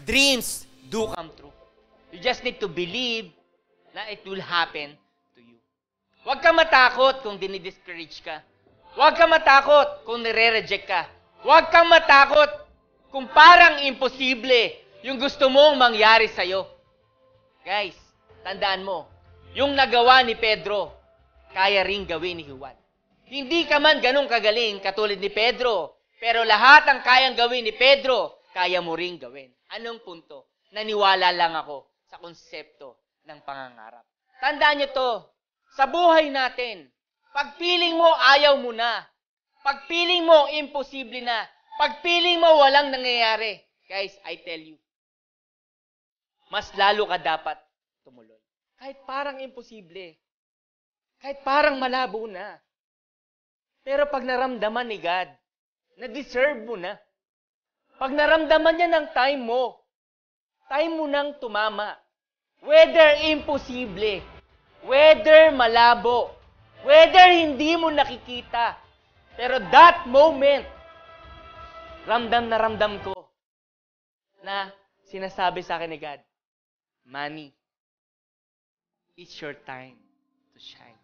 dreams do come true. You just need to believe na it will happen to you. Huwag kang matakot kung dinidiscourage ka. Huwag kang matakot kung nire-reject ka. Huwag kang matakot kung parang imposible yung gusto mong mangyari sa'yo. Guys, tandaan mo, yung nagawa ni Pedro, kaya ring gawin ni Juan. Hindi ka man ganun kagaling katulad ni Pedro, pero lahat ang kayang gawin ni Pedro, kaya mo ring gawin. Anong punto? Naniwala lang ako sa konsepto ng pangangarap. Tandaan niyo to, sa buhay natin, pagpiling mo ayaw mo na. Pagpiling mo imposible na. Pagpiling mo walang nangyayari. Guys, I tell you, mas lalo ka dapat tumuloy. Kahit parang imposible. Kahit parang malabo na. Pero pag naramdaman ni God, na-deserve mo na. Pag naramdaman niya ng time mo nang tumama. Whether imposible, whether malabo, whether hindi mo nakikita. Pero that moment, ramdam na ramdam ko na sinasabi sa akin ni God, Manny, it's your time to shine.